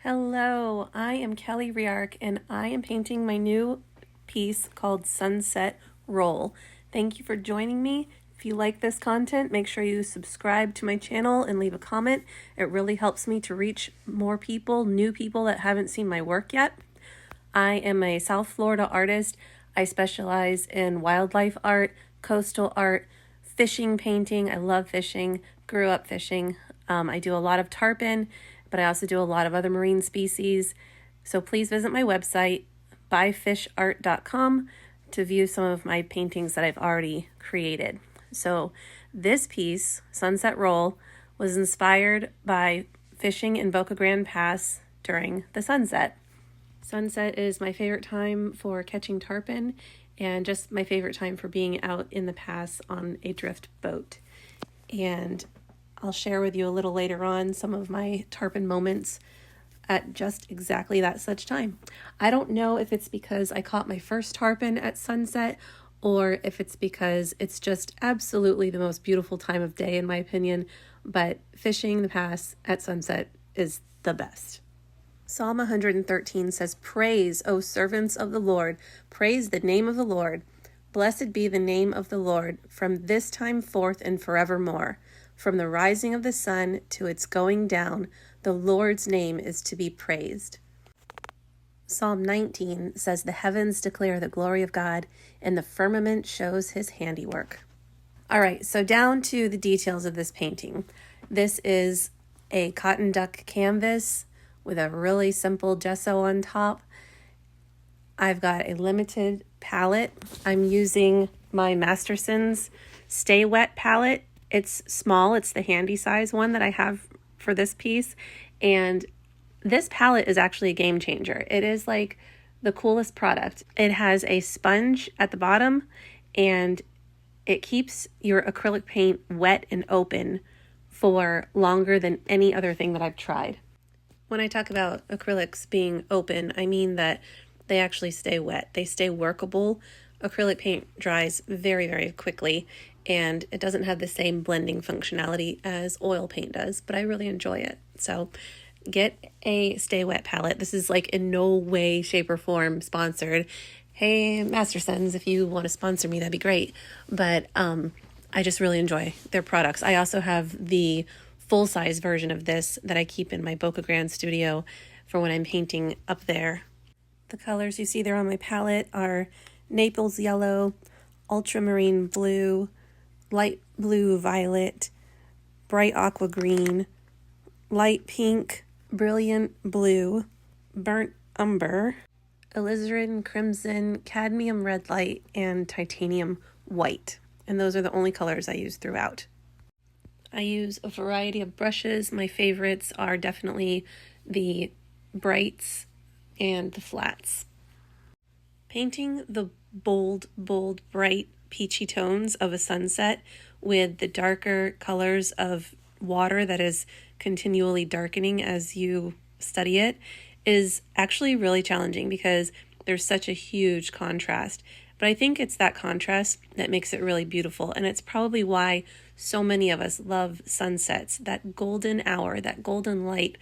Hello, I am Kelly Reark and I am painting my new piece called Sunset Roll. Thank you for joining me. If you like this content, make sure you subscribe to my channel and leave a comment. It really helps me to reach more people, new people that haven't seen my work yet. I am a South Florida artist. I specialize in wildlife art, coastal art, fishing painting. I love fishing, grew up fishing. I do a lot of tarpon, but I also do a lot of other marine species. So please visit my website, buyfishart.com, to view some of my paintings that I've already created. So this piece, Sunset Roll, was inspired by fishing in Boca Grande Pass during the sunset. Sunset is my favorite time for catching tarpon and just my favorite time for being out in the pass on a drift boat. And I'll share with you a little later on some of my tarpon moments at just exactly that such time. I don't know if it's because I caught my first tarpon at sunset or if it's because it's just absolutely the most beautiful time of day in my opinion, but fishing the pass at sunset is the best. Psalm 113 says, "Praise, O servants of the Lord, praise the name of the Lord. Blessed be the name of the Lord from this time forth and forevermore. From the rising of the sun to its going down, the Lord's name is to be praised." Psalm 19 says, "The heavens declare the glory of God, and the firmament shows his handiwork." All right, so down to the details of this painting. This is a cotton duck canvas with a really simple gesso on top. I've got a limited palette. I'm using my Masterson's Stay Wet palette. It's small. It's the handy size one that I have for this piece. And this palette is actually a game changer. It is like the coolest product. It has a sponge at the bottom and it keeps your acrylic paint wet and open for longer than any other thing that I've tried. When I talk about acrylics being open, I mean that they actually stay wet. They stay workable. Acrylic paint dries very, very quickly, and it doesn't have the same blending functionality as oil paint does, but I really enjoy it. So get a Stay Wet palette. This is like in no way, shape, or form sponsored. Hey, Mastersons, if you want to sponsor me, that'd be great. But I just really enjoy their products. I also have the full-size version of this that I keep in my Boca Grande studio for when I'm painting up there. The colors you see there on my palette are Naples yellow, ultramarine blue, light blue violet, bright aqua green, light pink, brilliant blue, burnt umber, alizarin crimson, cadmium red light, and titanium white. And those are the only colors I use throughout. I use a variety of brushes. My favorites are definitely the brights and the flats. Painting the bold, bright, peachy tones of a sunset with the darker colors of water that is continually darkening as you study it is actually really challenging because there's such a huge contrast. But I think it's that contrast that makes it really beautiful, and it's probably why so many of us love sunsets, that golden hour, that golden light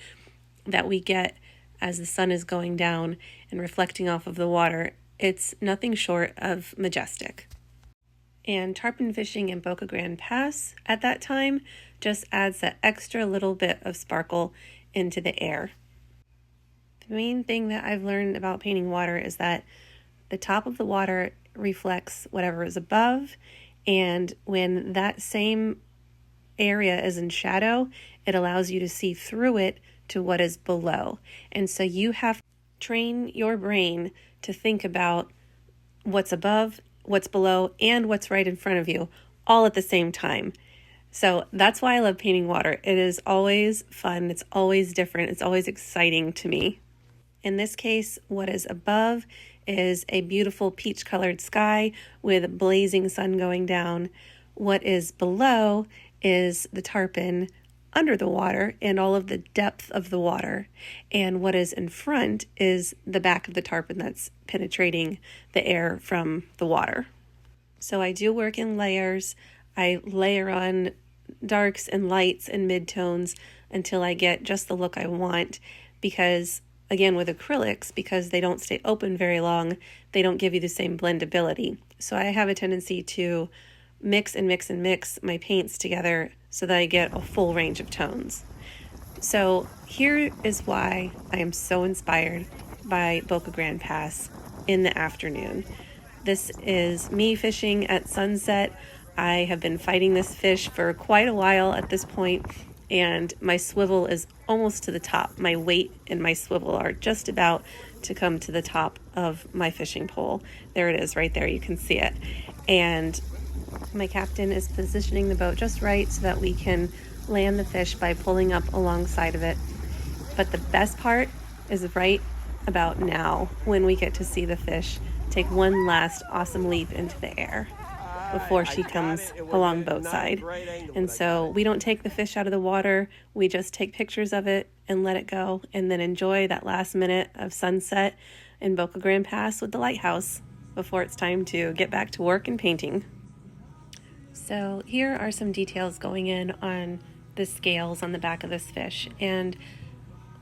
that we get as the sun is going down and reflecting off of the water. It's nothing short of majestic. And tarpon fishing in Boca Grande Pass at that time just adds that extra little bit of sparkle into the air. The main thing that I've learned about painting water is that the top of the water reflects whatever is above, and when that same area is in shadow, it allows you to see through it to what is below. And so you have to train your brain to think about what's above, what's below, and what's right in front of you, all at the same time. So that's why I love painting water. It is always fun. It's always different. It's always exciting to me. In this case, what is above is a beautiful peach-colored sky with blazing sun going down. What is below is the tarpon under the water and all of the depth of the water. And what is in front is the back of the tarpon that's penetrating the air from the water. So I do work in layers. I layer on darks and lights and midtones until I get just the look I want. because, again, with acrylics, because they don't stay open very long, they don't give you the same blendability. So I have a tendency to mix and mix and mix my paints together so that I get a full range of tones. So here is why I am so inspired by Boca Grande Pass in the afternoon. This is me fishing at sunset. I have been fighting this fish for quite a while at this point, and my swivel is almost to the top. My weight and my swivel are just about to come to the top of my fishing pole. There it is right there. You can see it. And my captain is positioning the boat just right so that we can land the fish by pulling up alongside of it. But the best part is right about now, when we get to see the fish take one last awesome leap into the air before she comes along boat side. And so we don't take the fish out of the water, we just take pictures of it and let it go, and then enjoy that last minute of sunset in Boca Grande Pass with the lighthouse before it's time to get back to work and painting. So here are some details going in on the scales on the back of this fish. And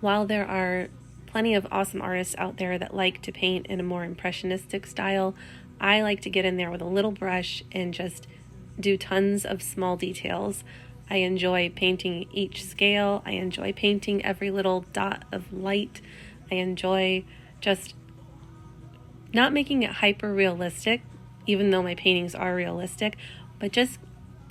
while there are plenty of awesome artists out there that like to paint in a more impressionistic style, I like to get in there with a little brush and just do tons of small details. I enjoy painting each scale. I enjoy painting every little dot of light. I enjoy just not making it hyper realistic, even though my paintings are realistic, but just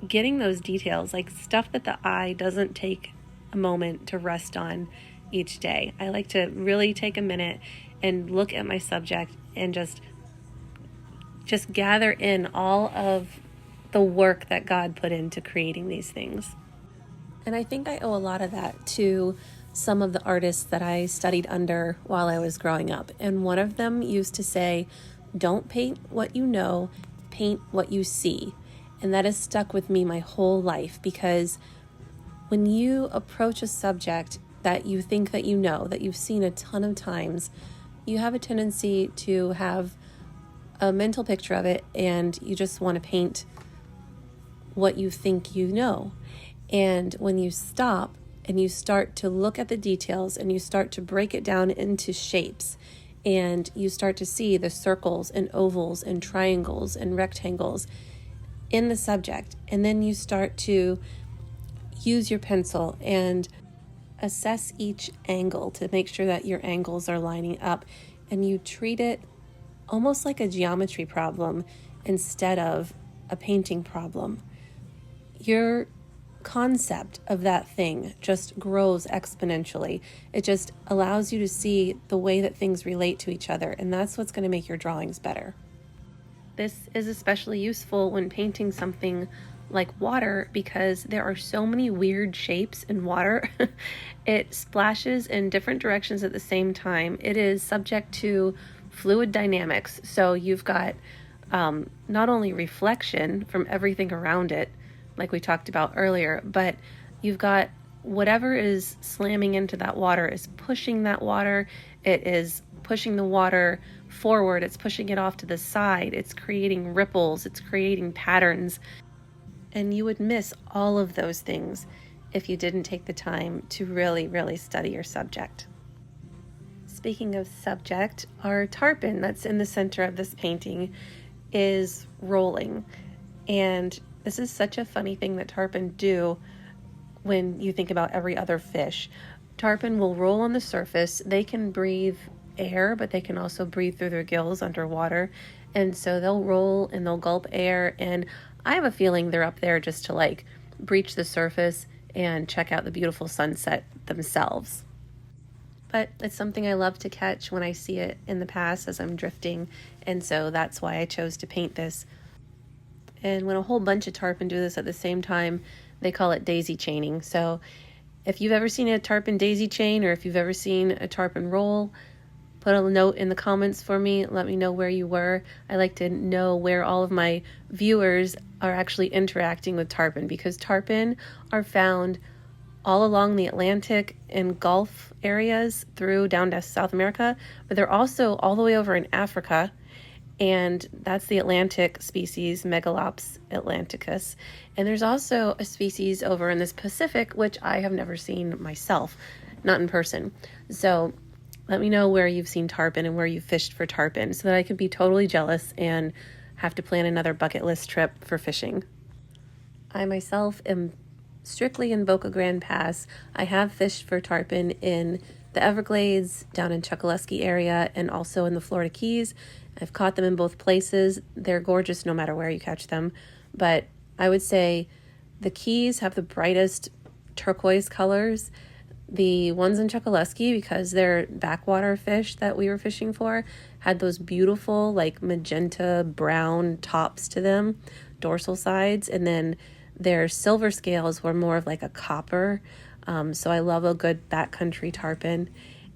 getting those details, like stuff that the eye doesn't take a moment to rest on each day. I like to really take a minute and look at my subject and just gather in all of the work that God put into creating these things. And I think I owe a lot of that to some of the artists that I studied under while I was growing up. And one of them used to say, don't paint what you know, paint what you see. And that has stuck with me my whole life, because when you approach a subject that you think that you know, that you've seen a ton of times, you have a tendency to have a mental picture of it, and you just want to paint what you think you know. And when you stop and you start to look at the details and you start to break it down into shapes, and you start to see the circles and ovals and triangles and rectangles in the subject, and then you start to use your pencil and assess each angle to make sure that your angles are lining up, and you treat it almost like a geometry problem instead of a painting problem, your concept of that thing just grows exponentially. It just allows you to see the way that things relate to each other, and that's what's going to make your drawings better. This is especially useful when painting something like water, because there are so many weird shapes in water. It splashes in different directions at the same time. It is subject to fluid dynamics. So you've got not only reflection from everything around it, like we talked about earlier, but you've got whatever is slamming into that water is pushing that water. It is pushing the water forward. It's pushing it off to the side. It's creating ripples. It's creating patterns. And you would miss all of those things if you didn't take the time to really, really study your subject. Speaking of subject, our tarpon that's in the center of this painting is rolling. And this is such a funny thing that tarpon do when you think about every other fish. Tarpon will roll on the surface. They can breathe air, but they can also breathe through their gills underwater. And so they'll roll and they'll gulp air, and I have a feeling they're up there just to like breach the surface and check out the beautiful sunset themselves. But it's something I love to catch when I see it in the past as I'm drifting, and so that's why I chose to paint this. And when a whole bunch of tarpon do this at the same time, they call it daisy chaining. So if you've ever seen a tarpon daisy chain, or if you've ever seen a tarpon roll, put a note in the comments for me. Let me know where you were. I like to know where all of my viewers are actually interacting with tarpon, because tarpon are found all along the Atlantic and Gulf areas through down to South America, but they're also all the way over in Africa, and that's the Atlantic species, Megalops atlanticus. And there's also a species over in this Pacific, which I have never seen myself. not in person. So let me know where you've seen tarpon and where you've fished for tarpon so that I can be totally jealous and have to plan another bucket list trip for fishing. I myself am strictly in Boca Grande Pass. I have fished for tarpon in the Everglades, down in Chokoloskee area, and also in the Florida Keys. I've caught them in both places. They're gorgeous no matter where you catch them. But I would say the Keys have the brightest turquoise colors. The ones in Chokoloskee, because they're backwater fish that we were fishing for, had those beautiful like magenta brown tops to them, dorsal sides, and then their silver scales were more of like a copper. So I love a good backcountry tarpon.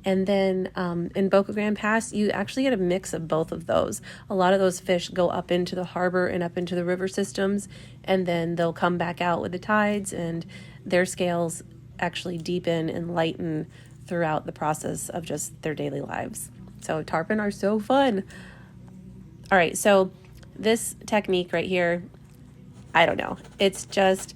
And then in Boca Grande Pass, you actually get a mix of both of those. A lot of those fish go up into the harbor and up into the river systems, and then they'll come back out with the tides, and their scales actually deepen and lighten throughout the process of just their daily lives. So tarpon are so fun. All right, so this technique right here, I don't know. It's just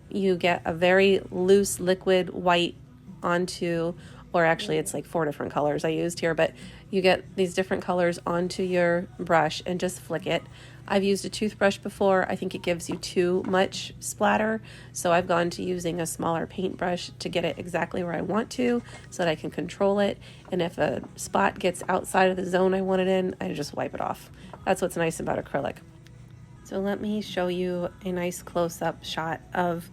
you get a very loose liquid white onto, or actually it's like 4 different colors I used here, but you get these different colors onto your brush and just flick it. I've used a toothbrush before. I think it gives you too much splatter, so I've gone to using a smaller paintbrush to get it exactly where I want to so that I can control it. And if a spot gets outside of the zone I want it in, I just wipe it off. That's what's nice about acrylic. So let me show you a nice close-up shot of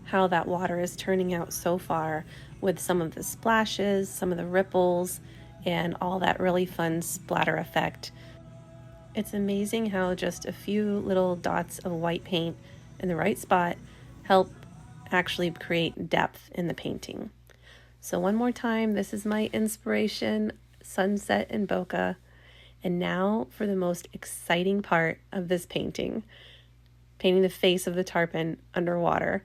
how that water is turning out so far, with some of the splashes, some of the ripples, and all that really fun splatter effect. It's amazing how just a few little dots of white paint in the right spot help actually create depth in the painting. So one more time, this is my inspiration, sunset in Boca. And now for the most exciting part of this painting, painting the face of the tarpon underwater.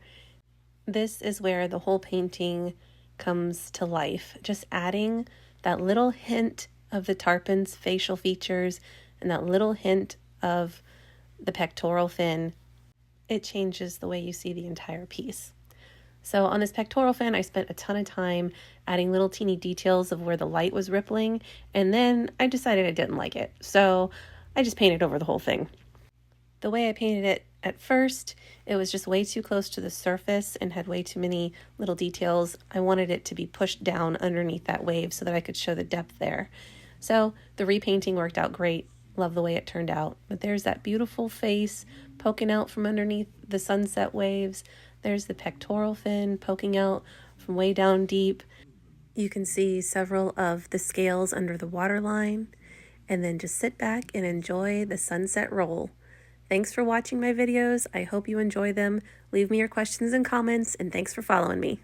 This is where the whole painting comes to life, just adding that little hint of the tarpon's facial features and that little hint of the pectoral fin. It changes the way you see the entire piece. So on this pectoral fin, I spent a ton of time adding little teeny details of where the light was rippling, and then I decided I didn't like it, so I just painted over the whole thing. The way I painted it at first, it was just way too close to the surface and had way too many little details. I wanted it to be pushed down underneath that wave so that I could show the depth there. So the repainting worked out great. Love the way it turned out. But there's that beautiful face poking out from underneath the sunset waves. There's the pectoral fin poking out from way down deep. You can see several of the scales under the waterline. And then just sit back and enjoy the sunset roll. Thanks for watching my videos. I hope you enjoy them. Leave me your questions and comments, and thanks for following me.